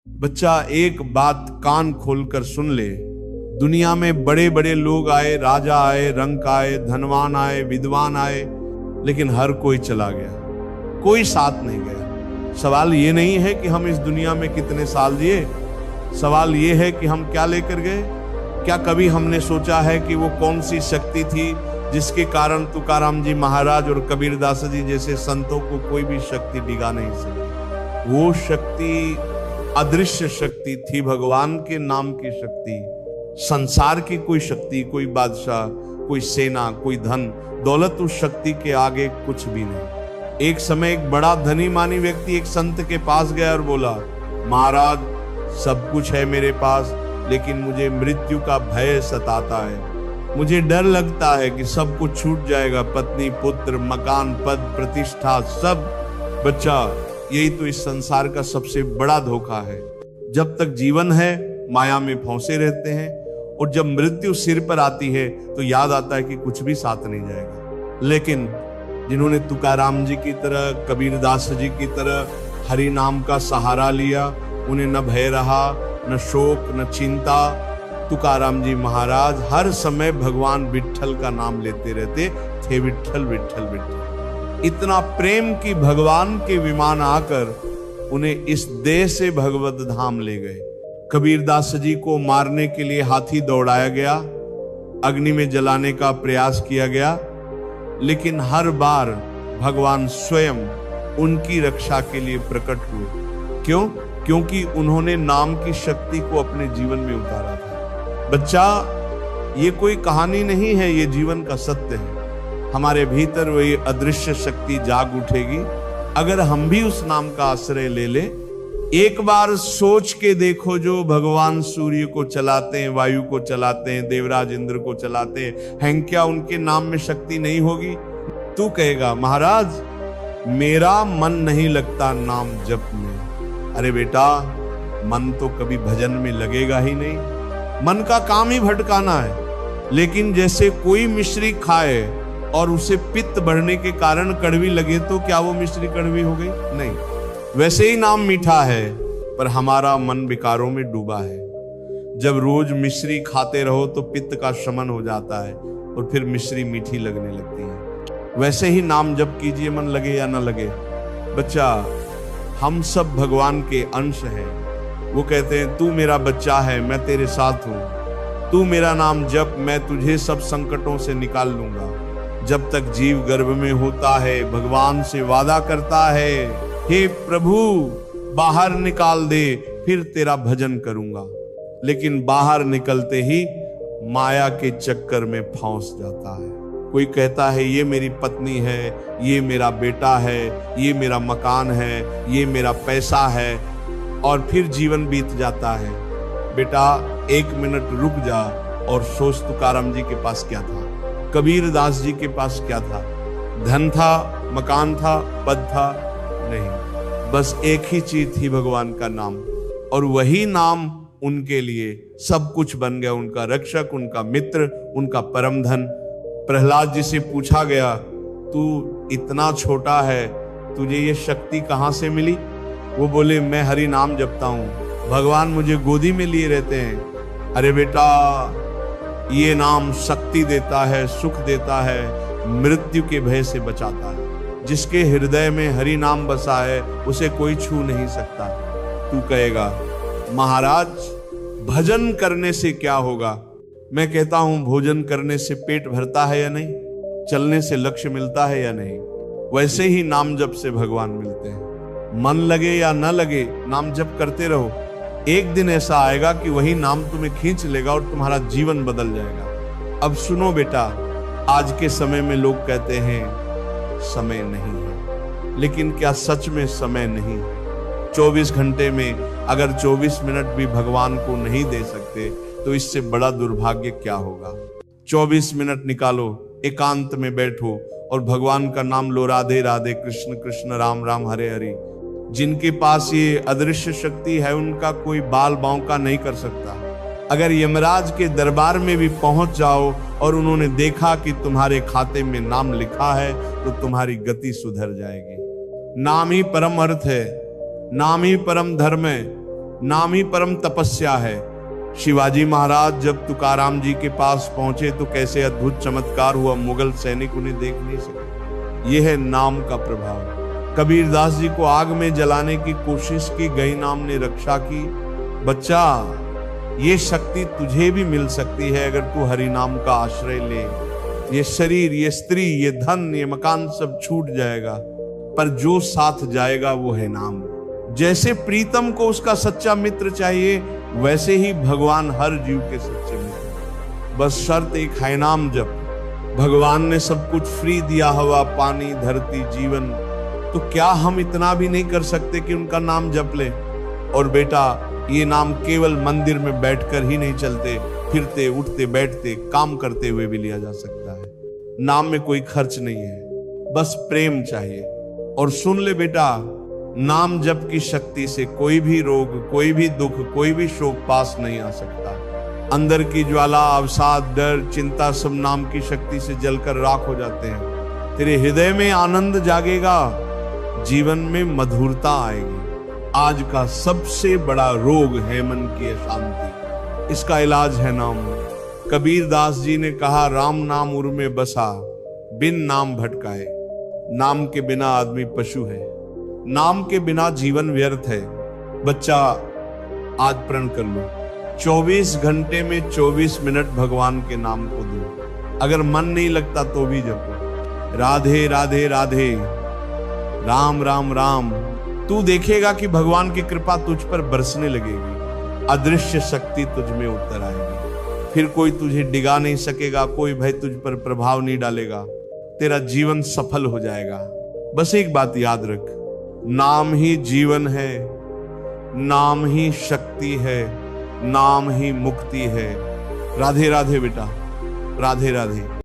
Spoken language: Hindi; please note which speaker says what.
Speaker 1: बच्चा एक बात कान खोलकर सुन ले। दुनिया में बड़े बड़े लोग आए, राजा आए, रंक आए, धनवान आए, विद्वान आए, लेकिन हर कोई चला गया, कोई साथ नहीं गया। सवाल ये नहीं है कि हम इस दुनिया में कितने साल जिए, सवाल ये है कि हम क्या लेकर गए। क्या कभी हमने सोचा है कि वो कौन सी शक्ति थी जिसके कारण तुकाराम जी महाराज और कबीरदास जी जैसे संतों को कोई भी शक्ति डिगा नहीं सकी। वो शक्ति अदृश्य शक्ति थी, भगवान के नाम की शक्ति। संसार की कोई शक्ति, कोई बादशाह, कोई सेना, कोई धन दौलत उस शक्ति के आगे कुछ भी नहीं। एक समय एक बड़ा धनी मानी व्यक्ति एक संत के पास गया और बोला, महाराज सब कुछ है मेरे पास, लेकिन मुझे मृत्यु का भय सताता है। मुझे डर लगता है कि सब कुछ छूट जाएगा, पत्नी, पुत्र, मकान, पद, प्रतिष्ठा, सब। बच्चा, यही तो इस संसार का सबसे बड़ा धोखा है। जब तक जीवन है माया में फंसे रहते हैं, और जब मृत्यु सिर पर आती है तो याद आता है कि कुछ भी साथ नहीं जाएगा। लेकिन जिन्होंने तुकाराम जी की तरह, कबीरदास जी की तरह हरि नाम का सहारा लिया, उन्हें न भय रहा, न शोक, न चिंता। तुकाराम जी महाराज हर समय भगवान विट्ठल का नाम लेते रहते थे, विट्ठल विट्ठल विट्ठल। इतना प्रेम कि भगवान के विमान आकर उन्हें इस देह से भगवत धाम ले गए। कबीरदास जी को मारने के लिए हाथी दौड़ाया गया, अग्नि में जलाने का प्रयास किया गया, लेकिन हर बार भगवान स्वयं उनकी रक्षा के लिए प्रकट हुए। क्यों? क्योंकि उन्होंने नाम की शक्ति को अपने जीवन में उतारा था। बच्चा, ये कोई कहानी नहीं है, ये जीवन का सत्य है। हमारे भीतर वही अदृश्य शक्ति जाग उठेगी अगर हम भी उस नाम का आश्रय ले ले। एक बार सोच के देखो, जो भगवान सूर्य को चलाते हैं, वायु को चलाते हैं, देवराज इंद्र को चलाते हैं क्या उनके नाम में शक्ति नहीं होगी? तू कहेगा, महाराज मेरा मन नहीं लगता नाम जप में। अरे बेटा, मन तो कभी भजन में लगेगा ही नहीं, मन का काम ही भटकाना है। लेकिन जैसे कोई मिश्री खाए और उसे पित्त बढ़ने के कारण कड़वी लगे, तो क्या वो मिश्री कड़वी हो गई? नहीं। वैसे ही नाम मीठा है, पर हमारा मन विकारों में डूबा है। जब रोज मिश्री खाते रहो तो पित्त का शमन हो जाता है और फिर मिश्री मीठी लगने लगती है। वैसे ही नाम जप कीजिए, मन लगे या ना लगे। बच्चा, हम सब भगवान के अंश हैं। वो कहते हैं, तू मेरा बच्चा है, मैं तेरे साथ हूं। तू मेरा नाम जप, मैं तुझे सब संकटों से निकाल लूंगा। जब तक जीव गर्भ में होता है, भगवान से वादा करता है, हे प्रभु बाहर निकाल दे, फिर तेरा भजन करूंगा। लेकिन बाहर निकलते ही माया के चक्कर में फंस जाता है। कोई कहता है ये मेरी पत्नी है, ये मेरा बेटा है, ये मेरा मकान है, ये मेरा पैसा है, और फिर जीवन बीत जाता है। बेटा, एक मिनट रुक जा और सोच, तुकाराम जी के पास क्या था, कबीरदास जी के पास क्या था? धन था, मकान था, पद था? नहीं, बस एक ही चीज थी, भगवान का नाम। और वही नाम उनके लिए सब कुछ बन गया, उनका रक्षक, उनका मित्र, उनका परम धन। प्रहलाद जी से पूछा गया, तू इतना छोटा है, तुझे ये शक्ति कहां से मिली? वो बोले, मैं हरि नाम जपता हूं, भगवान मुझे गोदी में लिए रहते हैं। अरे बेटा, ये नाम शक्ति देता है, सुख देता है, मृत्यु के भय से बचाता है। जिसके हृदय में हरि नाम बसा है, उसे कोई छू नहीं सकता। तू कहेगा, महाराज भजन करने से क्या होगा? मैं कहता हूं, भोजन करने से पेट भरता है या नहीं? चलने से लक्ष्य मिलता है या नहीं? वैसे ही नाम जप से भगवान मिलते हैं। मन लगे या न लगे, नाम जप करते रहो। एक दिन ऐसा आएगा कि वही नाम तुम्हें खींच लेगा और तुम्हारा जीवन बदल जाएगा। अब सुनो बेटा, आज के समय में लोग कहते हैं समय नहीं है, लेकिन क्या सच में समय नहीं है? 24 घंटे में अगर 24 मिनट भी भगवान को नहीं दे सकते, तो इससे बड़ा दुर्भाग्य क्या होगा? 24 मिनट निकालो, एकांत में बैठो और भगवान का नाम लो, राधे राधे, कृष्ण कृष्ण, राम राम, हरे हरे। जिनके पास ये अदृश्य शक्ति है, उनका कोई बाल बांका नहीं कर सकता। अगर यमराज के दरबार में भी पहुंच जाओ और उन्होंने देखा कि तुम्हारे खाते में नाम लिखा है, तो तुम्हारी गति सुधर जाएगी। नाम ही परम अर्थ है, नाम ही परम धर्म है, नाम ही परम तपस्या है। शिवाजी महाराज जब तुकाराम जी के पास पहुंचे तो कैसे अद्भुत चमत्कार हुआ, मुगल सैनिक उन्हें देख नहीं सके। यह है नाम का प्रभाव। कबीरदास जी को आग में जलाने की कोशिश की, गई नाम ने रक्षा की। बच्चा, ये शक्ति तुझे भी मिल सकती है अगर तू हरि नाम का आश्रय ले। ये शरीर, ये स्त्री, ये धन, ये मकान सब छूट जाएगा, पर जो साथ जाएगा वो है नाम। जैसे प्रीतम को उसका सच्चा मित्र चाहिए, वैसे ही भगवान हर जीव के सच्चे मित्र। बस शर्त एक है, नाम जप। भगवान ने सब कुछ फ्री दिया, हवा, पानी, धरती, जीवन, तो क्या हम इतना भी नहीं कर सकते कि उनका नाम जप ले? और बेटा, ये नाम केवल मंदिर में बैठकर ही नहीं चलते, फिरते, उठते, बैठते, काम करते हुए भी लिया जा सकता है। नाम में कोई खर्च नहीं है, बस प्रेम चाहिए। और सुन ले बेटा, नाम जप की शक्ति से कोई भी रोग, कोई भी दुख, कोई भी शोक पास नहीं आ सकता। अंदर की ज्वाला, अवसाद, डर, चिंता सब नाम की शक्ति से जलकर राख हो जाते हैं। तेरे हृदय में आनंद जागेगा, जीवन में मधुरता आएगी। आज का सबसे बड़ा रोग है मन की अशांति, इसका इलाज है नाम। कबीरदास जी ने कहा, राम नाम उर में बसा, बिन नाम भटकाए। नाम के बिना आदमी पशु है, नाम के बिना जीवन व्यर्थ है। बच्चा, आज प्रण कर लो, 24 घंटे में 24 मिनट भगवान के नाम को दो। अगर मन नहीं लगता तो भी जपो, राधे राधे राधे, राम राम राम। तू देखेगा कि भगवान की कृपा तुझ पर बरसने लगेगी, अदृश्य शक्ति तुझ में उतर आएगी। फिर कोई तुझे डिगा नहीं सकेगा, कोई भय तुझ पर प्रभाव नहीं डालेगा, तेरा जीवन सफल हो जाएगा। बस एक बात याद रख, नाम ही जीवन है, नाम ही शक्ति है, नाम ही मुक्ति है। राधे राधे बेटा, राधे राधे।